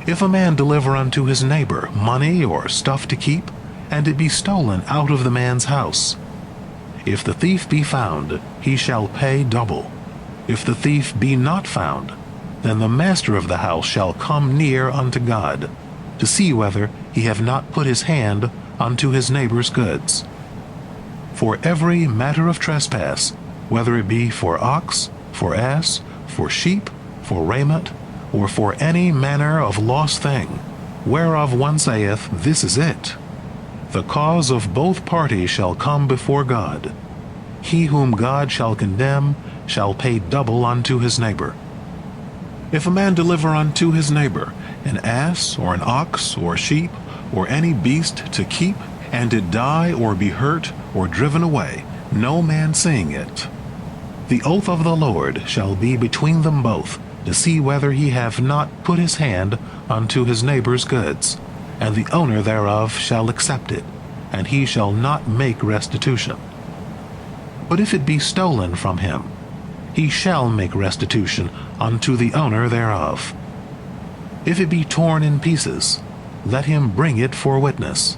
If a man deliver unto his neighbor money or stuff to keep, and it be stolen out of the man's house, if the thief be found, he shall pay double. If the thief be not found, then the master of the house shall come near unto God, to see whether he have not put his hand unto his neighbor's goods. For every matter of trespass, whether it be for ox, for ass, for sheep, for raiment, or for any manner of lost thing, whereof one saith, This is it, the cause of both parties shall come before God. He whom God shall condemn shall pay double unto his neighbor. If a man deliver unto his neighbor an ass, or an ox, or sheep, or any beast to keep, and it die, or be hurt, or driven away, no man seeing it, the oath of the Lord shall be between them both, to see whether he have not put his hand unto his neighbor's goods, and the owner thereof shall accept it, and he shall not make restitution. But if it be stolen from him, he shall make restitution unto the owner thereof. If it be torn in pieces, let him bring it for witness.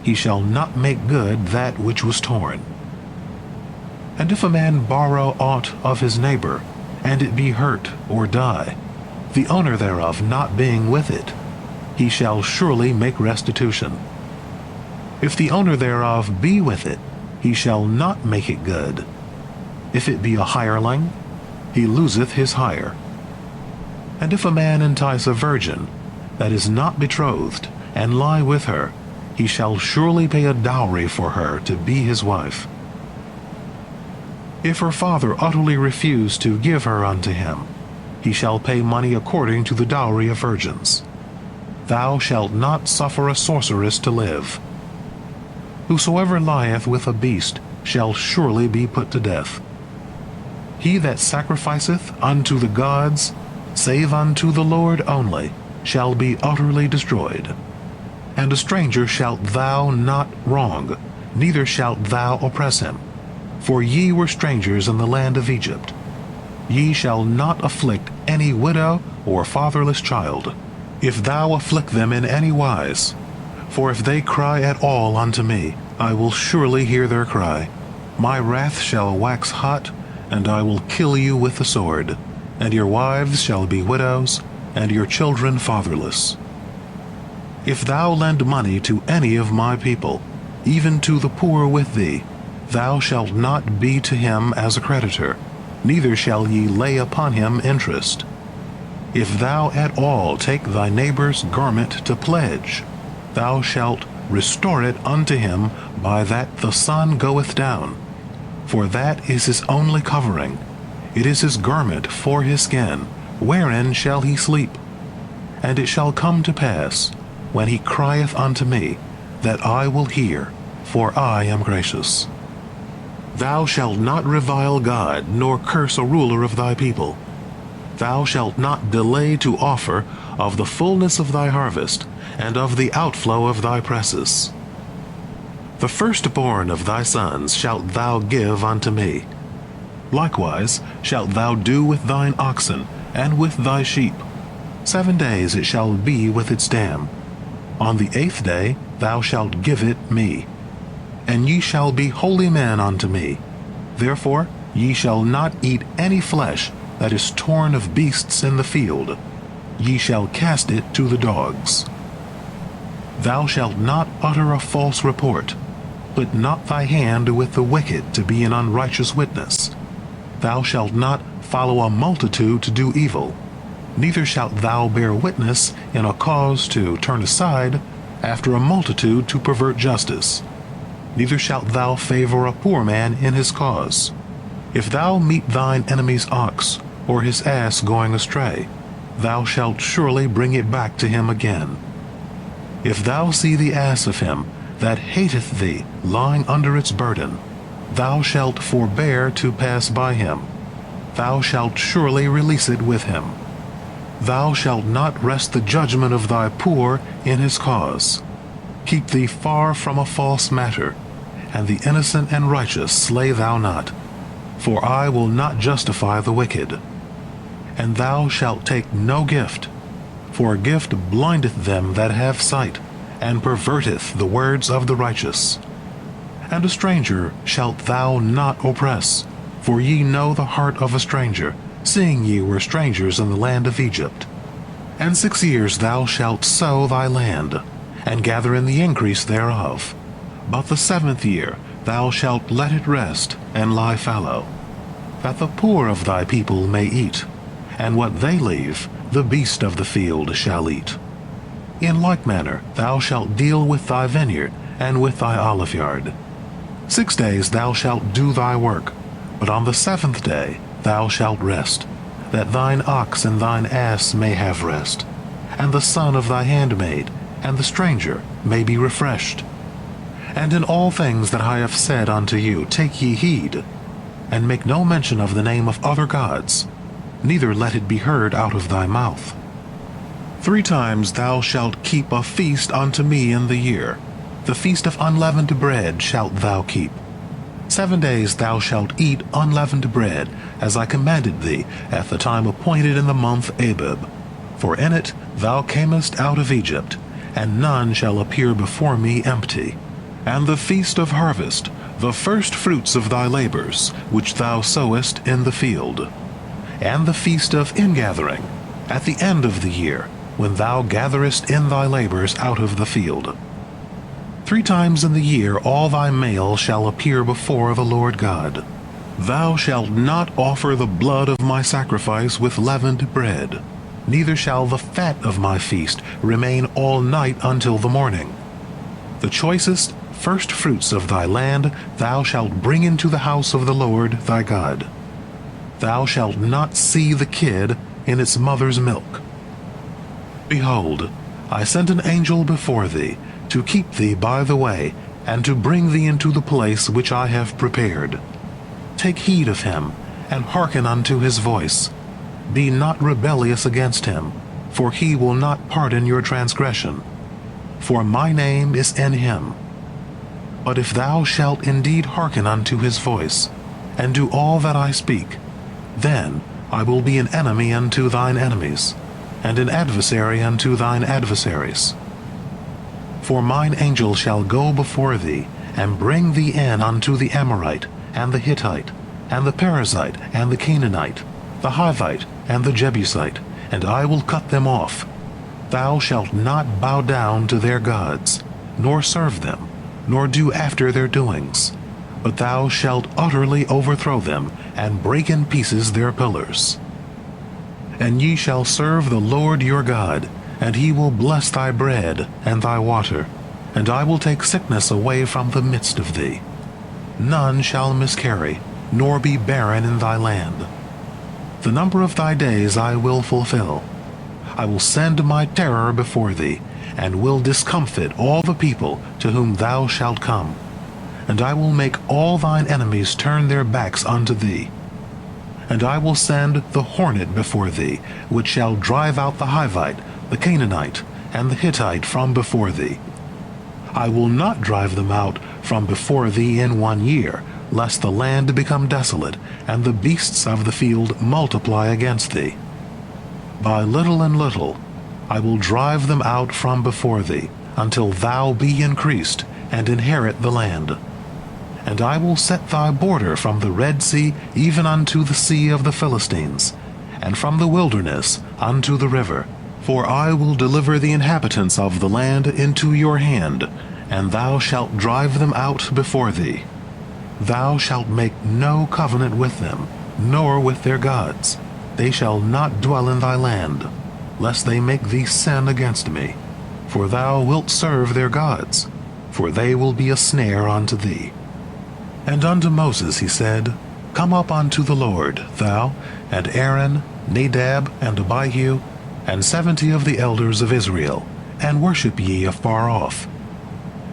He shall not make good that which was torn. And if a man borrow aught of his neighbor, and it be hurt or die, the owner thereof not being with it, he shall surely make restitution. If the owner thereof be with it, he shall not make it good. If it be a hireling, he loseth his hire. And if a man entice a virgin that is not betrothed, and lie with her, he shall surely pay a dowry for her to be his wife. If her father utterly refuse to give her unto him, he shall pay money according to the dowry of virgins. Thou shalt not suffer a sorceress to live. Whosoever lieth with a beast shall surely be put to death. He that sacrificeth unto the gods, save unto the Lord only, shall be utterly destroyed. And a stranger shalt thou not wrong, neither shalt thou oppress him. For ye were strangers in the land of Egypt. Ye shall not afflict any widow or fatherless child, if thou afflict them in any wise. For if they cry at all unto me, I will surely hear their cry. My wrath shall wax hot, and I will kill you with the sword, and your wives shall be widows, and your children fatherless. If thou lend money to any of my people, even to the poor with thee, thou shalt not be to him as a creditor, neither shall ye lay upon him interest. If thou at all take thy neighbor's garment to pledge, thou shalt restore it unto him by that the sun goeth down. For that is his only covering, it is his garment for his skin, wherein shall he sleep? And it shall come to pass, when he crieth unto me, that I will hear, for I am gracious. Thou shalt not revile God, nor curse a ruler of thy people. Thou shalt not delay to offer of the fullness of thy harvest, and of the outflow of thy presses. The firstborn of thy sons shalt thou give unto me. Likewise shalt thou do with thine oxen, and with thy sheep. 7 days it shall be with its dam. On the 8th day thou shalt give it me. And ye shall be holy men unto me. Therefore ye shall not eat any flesh that is torn of beasts in the field. Ye shall cast it to the dogs. Thou shalt not utter a false report. Put not thy hand with the wicked to be an unrighteous witness. Thou shalt not follow a multitude to do evil. Neither shalt thou bear witness in a cause to turn aside, after a multitude to pervert justice. Neither shalt thou favor a poor man in his cause. If thou meet thine enemy's ox, or his ass going astray, thou shalt surely bring it back to him again. If thou see the ass of him that hateth thee lying under its burden, thou shalt forbear to pass by him. Thou shalt surely release it with him. Thou shalt not wrest the judgment of thy poor in his cause. Keep thee far from a false matter, and the innocent and righteous slay thou not. For I will not justify the wicked. And thou shalt take no gift, For gift blindeth them that have sight, and perverteth the words of the righteous. And a stranger shalt thou not oppress, for ye know the heart of a stranger, seeing ye were strangers in the land of Egypt. And 6 years thou shalt sow thy land, and gather in the increase thereof. But the 7th year thou shalt let it rest, and lie fallow, that the poor of thy people may eat, and what they leave the beast of the field shall eat. In like manner thou shalt deal with thy vineyard, and with thy oliveyard. 6 days thou shalt do thy work, but on the 7th day thou shalt rest, that thine ox and thine ass may have rest, and the son of thy handmaid, and the stranger may be refreshed. And in all things that I have said unto you take ye heed, and make no mention of the name of other gods, neither let it be heard out of thy mouth. 3 times thou shalt keep a feast unto me in the year. The feast of unleavened bread shalt thou keep. 7 days thou shalt eat unleavened bread, as I commanded thee at the time appointed in the month Abib. For in it thou camest out of Egypt, and none shall appear before me empty. And the feast of harvest, the first fruits of thy labors, which thou sowest in the field. And the feast of ingathering, at the end of the year, when thou gatherest in thy labors out of the field. 3 times in the year all thy male shall appear before the Lord God. Thou shalt not offer the blood of my sacrifice with leavened bread, neither shall the fat of my feast remain all night until the morning. The choicest first fruits of thy land thou shalt bring into the house of the Lord thy God. Thou shalt not see the kid in its mother's milk. Behold, I sent an angel before thee, to keep thee by the way, and to bring thee into the place which I have prepared. Take heed of him, and hearken unto his voice. Be not rebellious against him, for he will not pardon your transgression. For my name is in him. But if thou shalt indeed hearken unto his voice, and do all that I speak, then I will be an enemy unto thine enemies, and an adversary unto thine adversaries. For mine angel shall go before thee, and bring thee in unto the Amorite, and the Hittite, and the Perizzite, and the Canaanite, the Hivite, and the Jebusite, and I will cut them off. Thou shalt not bow down to their gods, nor serve them, nor do after their doings, but thou shalt utterly overthrow them, and break in pieces their pillars. And ye shall serve the Lord your God, and he will bless thy bread and thy water, and I will take sickness away from the midst of thee. None shall miscarry, nor be barren in thy land. The number of thy days I will fulfill. I will send my terror before thee, and will discomfit all the people to whom thou shalt come. And I will make all thine enemies turn their backs unto thee. And I will send the hornet before thee, which shall drive out the Hivite, the Canaanite, and the Hittite from before thee. I will not drive them out from before thee in 1 year, lest the land become desolate, and the beasts of the field multiply against thee. By little and little I will drive them out from before thee, until thou be increased, and inherit the land. And I will set thy border from the Red Sea even unto the sea of the Philistines, and from the wilderness unto the river. For I will deliver the inhabitants of the land into your hand, and thou shalt drive them out before thee. Thou shalt make no covenant with them, nor with their gods. They shall not dwell in thy land, lest they make thee sin against me. For thou wilt serve their gods, for they will be a snare unto thee. And unto Moses he said, Come up unto the Lord, thou, and Aaron, Nadab, and Abihu, and 70 of the elders of Israel, and worship ye afar off.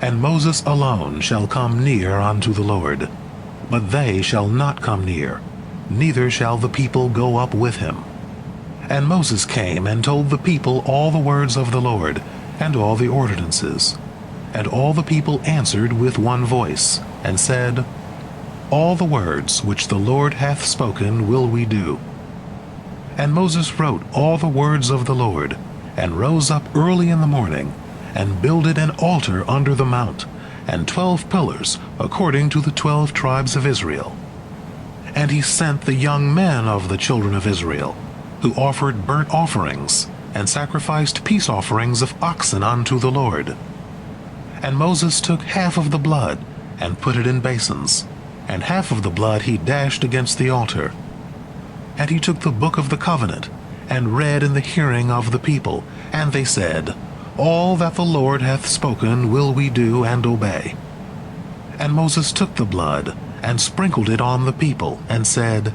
And Moses alone shall come near unto the Lord, but they shall not come near, neither shall the people go up with him. And Moses came and told the people all the words of the Lord, and all the ordinances. And all the people answered with one voice, and said, All the words which the Lord hath spoken will we do. And Moses wrote all the words of the Lord, and rose up early in the morning, and builded an altar under the mount, and 12 pillars, according to the 12 tribes of Israel. And he sent the young men of the children of Israel, who offered burnt offerings, and sacrificed peace offerings of oxen unto the Lord. And Moses took half of the blood, and put it in basins, and half of the blood he dashed against the altar. And he took the book of the covenant, and read in the hearing of the people, and they said, All that the Lord hath spoken will we do and obey. And Moses took the blood, and sprinkled it on the people, and said,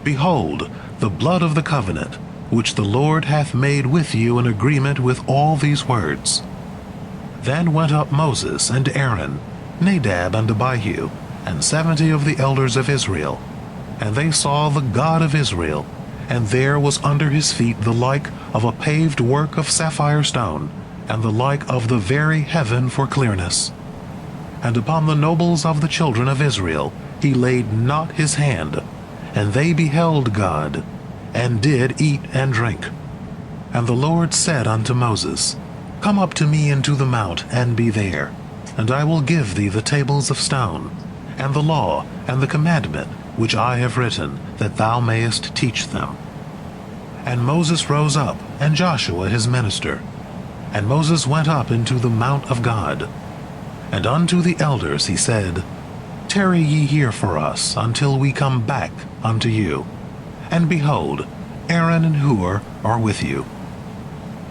Behold, the blood of the covenant, which the Lord hath made with you in agreement with all these words. Then went up Moses and Aaron, Nadab and Abihu, and 70 of the elders of Israel. And they saw the God of Israel, and there was under his feet the like of a paved work of sapphire stone, and the like of the very heaven for clearness. And upon the nobles of the children of Israel he laid not his hand, and they beheld God, and did eat and drink. And the Lord said unto Moses, Come up to me into the mount, and be there, and I will give thee the tables of stone, and the law, and the commandment, which I have written, that thou mayest teach them. And Moses rose up, and Joshua his minister. And Moses went up into the mount of God. And unto the elders he said, Tarry ye here for us, until we come back unto you. And behold, Aaron and Hur are with you.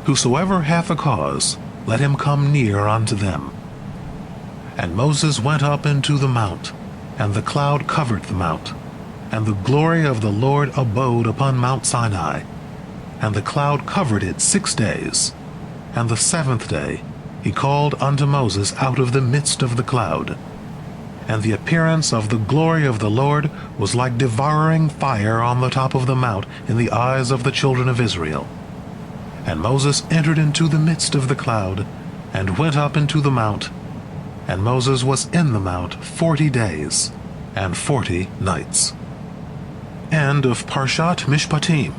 Whosoever hath a cause, let him come near unto them. And Moses went up into the mount, and the cloud covered the mount, and the glory of the Lord abode upon Mount Sinai. And the cloud covered it 6 days. And the 7th day he called unto Moses out of the midst of the cloud. And the appearance of the glory of the Lord was like devouring fire on the top of the mount in the eyes of the children of Israel. And Moses entered into the midst of the cloud, and went up into the mount. And Moses was in the mount 40 days, and 40 nights. End of Parashat Mishpatim.